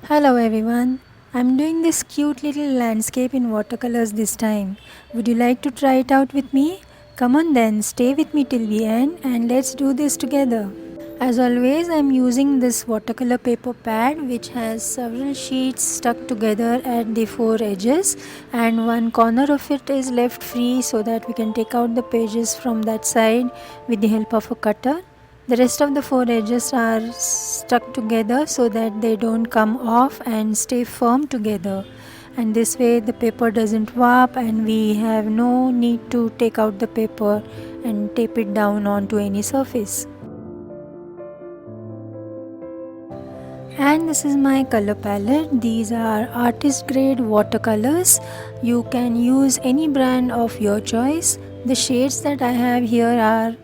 Hello everyone. I'm doing this cute little landscape in watercolors this time. Would you like to try it out with me? Come on then, stay with me till the end and let's do this together. As always, I'm using this watercolor paper pad which has several sheets stuck together at the four edges, and one corner of it is left free so that we can take out the pages from that side with the help of a cutter. The rest of the four edges are stuck together so that they don't come off and stay firm together, and this way the paper doesn't warp and we have no need to take out the paper and tape it down onto any surface. And this is my color palette. These are artist grade watercolors. You can use any brand of your choice. The shades that I have here are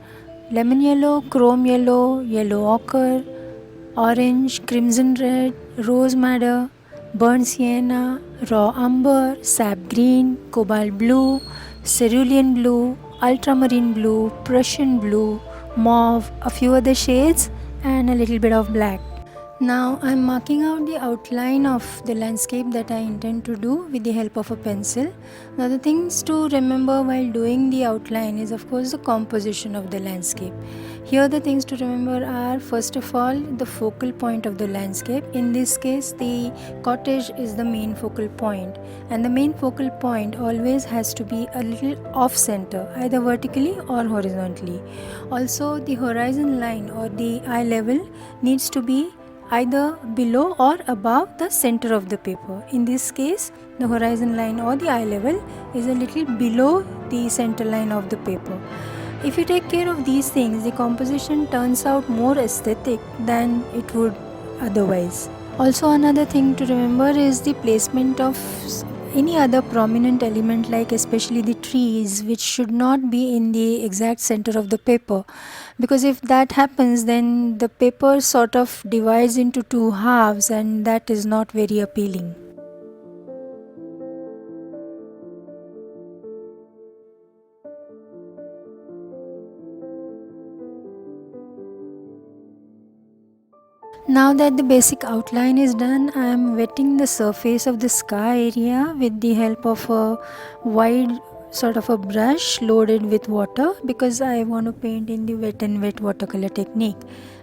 lemon yellow, chrome yellow, yellow ochre, orange, crimson red, rose madder, burnt sienna, raw umber, sap green, cobalt blue, cerulean blue, ultramarine blue, Prussian blue, mauve, a few other shades, and a little bit of black. Now I'm marking out the outline of the landscape that I intend to do with the help of a pencil. Now the things to remember while doing the outline is of course the composition of the landscape. Here the things to remember are, first of all, the focal point of the landscape. In this case the cottage is the main focal point, and the main focal point always has to be a little off center, either vertically or horizontally. Also the horizon line or the eye level needs to be either below or above the center of the paper. In this case, the horizon line or the eye level is a little below the center line of the paper. If you take care of these things, the composition turns out more aesthetic than it would otherwise. Also, another thing to remember is the placement of any other prominent element, like especially the trees, which should not be in the exact center of the paper, because if that happens then the paper sort of divides into two halves and that is not very appealing. Now that the basic outline is done, I am wetting the surface of the sky area with the help of a wide sort of a brush loaded with water, because I want to paint in the wet and wet watercolor technique.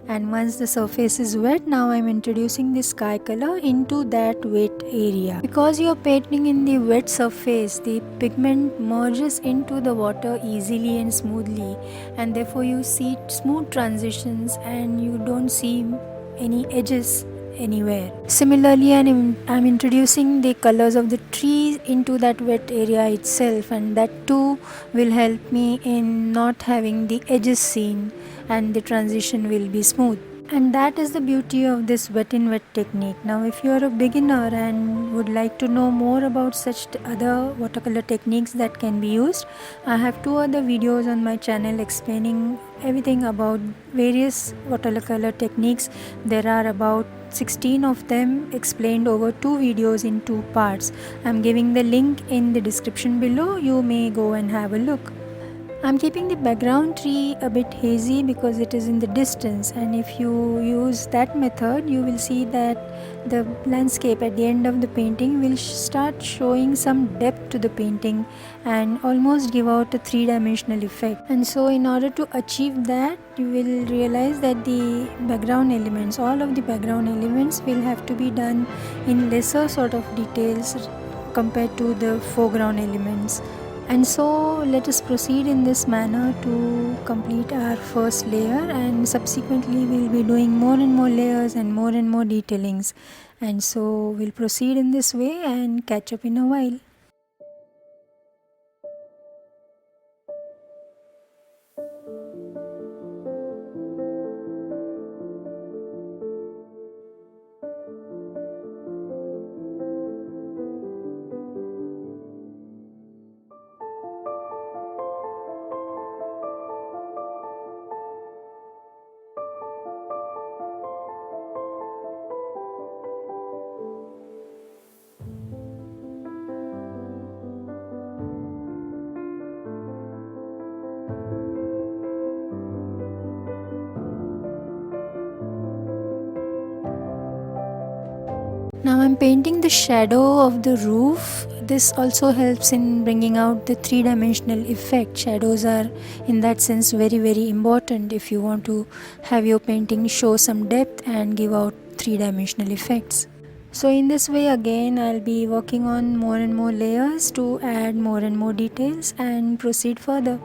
And once the surface is wet, now I am introducing the sky color into that wet area. Because you are painting in the wet surface, the pigment merges into the water easily and smoothly, and therefore you see smooth transitions and you don't see any edges anywhere. Similarly, I'm introducing the colors of the trees into that wet area itself, and that too will help me in not having the edges seen, and the transition will be smooth. And that is the beauty of this wet in wet technique. Now if you are a beginner and would like to know more about such other watercolor techniques that can be used, I have two other videos on my channel explaining everything about various watercolor techniques. There are about 16 of them explained over two videos in two parts. I'm giving the link in the description below. You may go and have a look. I'm keeping the background tree a bit hazy because it is in the distance, and if you use that method you will see that the landscape at the end of the painting will start showing some depth to the painting and almost give out a three-dimensional effect. And so in order to achieve that, you will realize that the background elements, all of the background elements will have to be done in lesser sort of details compared to the foreground elements. And so let us proceed in this manner to complete our first layer, and subsequently we will be doing more and more layers and more detailings. And so we'll proceed in this way and catch up in a while. Now I'm painting the shadow of the roof. This also helps in bringing out the three-dimensional effect. Shadows are in that sense very important if you want to have your painting show some depth and give out three-dimensional effects. So in this way again I'll be working on more and more layers to add more and more details and proceed further.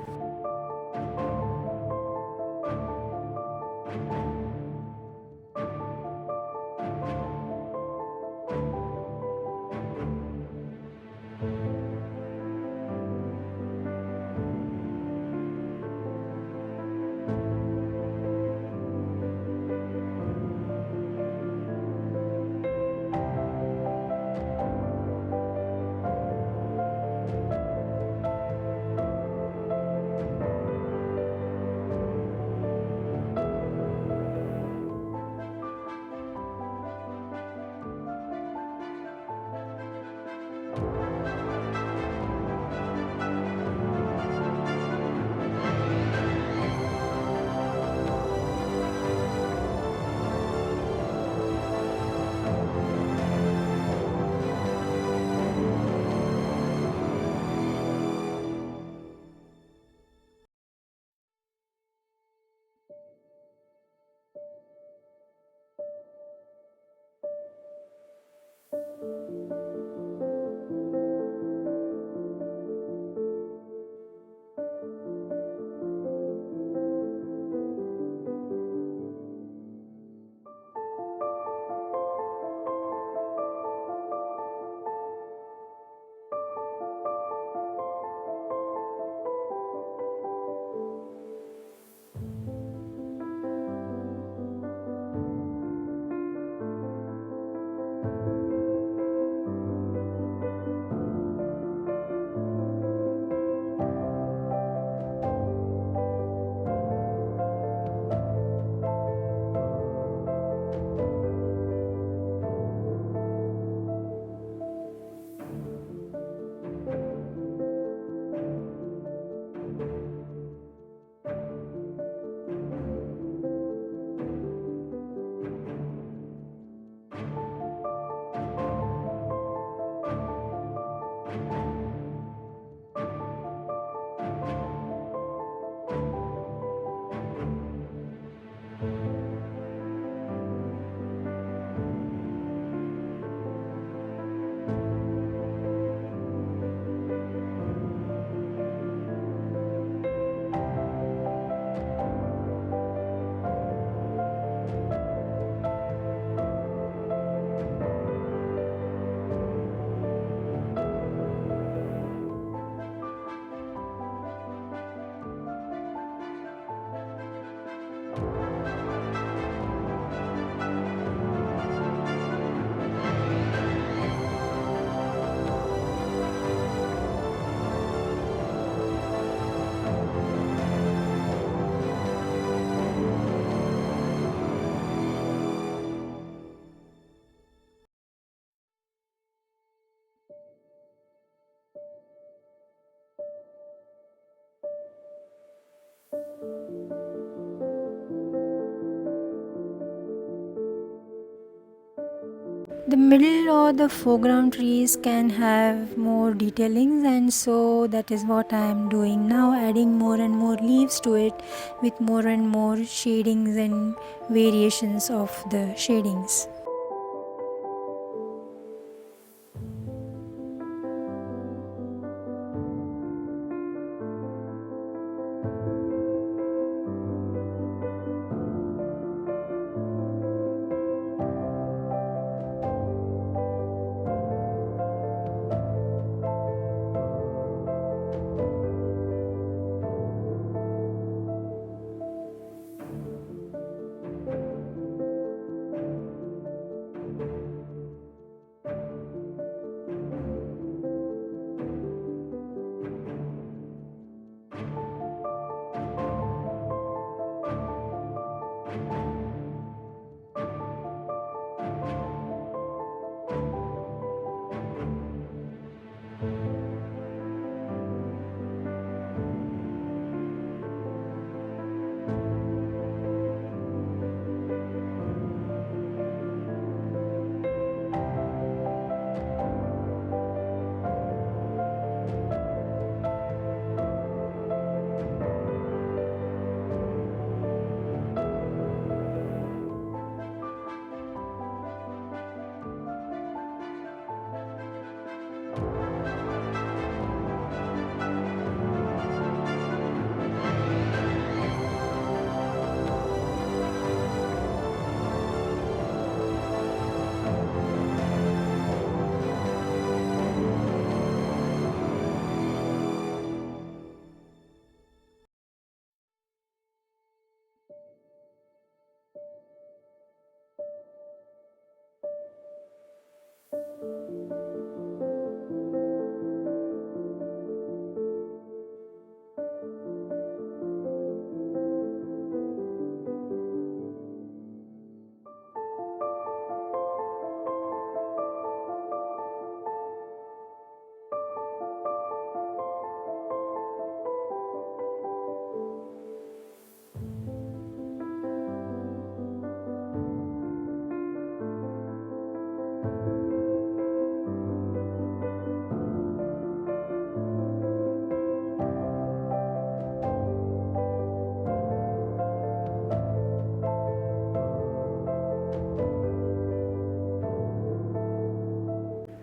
The middle or the foreground trees can have more detailings, and so that is what I am doing now, adding more and more leaves to it with more and more shadings and variations of the shadings.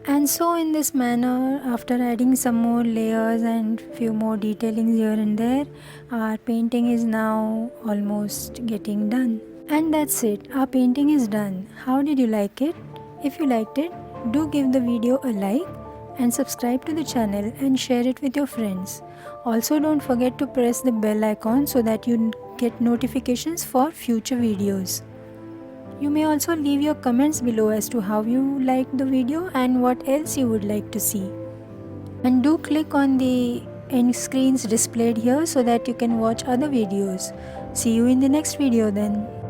And so in this manner, after adding some more layers and few more detailings here and there, our painting is now almost getting done. And that's it, our painting is done. How did you like it? If you liked it, do give the video a like and subscribe to the channel and share it with your friends. Also, don't forget to press the bell icon so that you get notifications for future videos. You may also leave your comments below as to how you liked the video and what else you would like to see. And do click on the end screens displayed here so that you can watch other videos. See you in the next video then.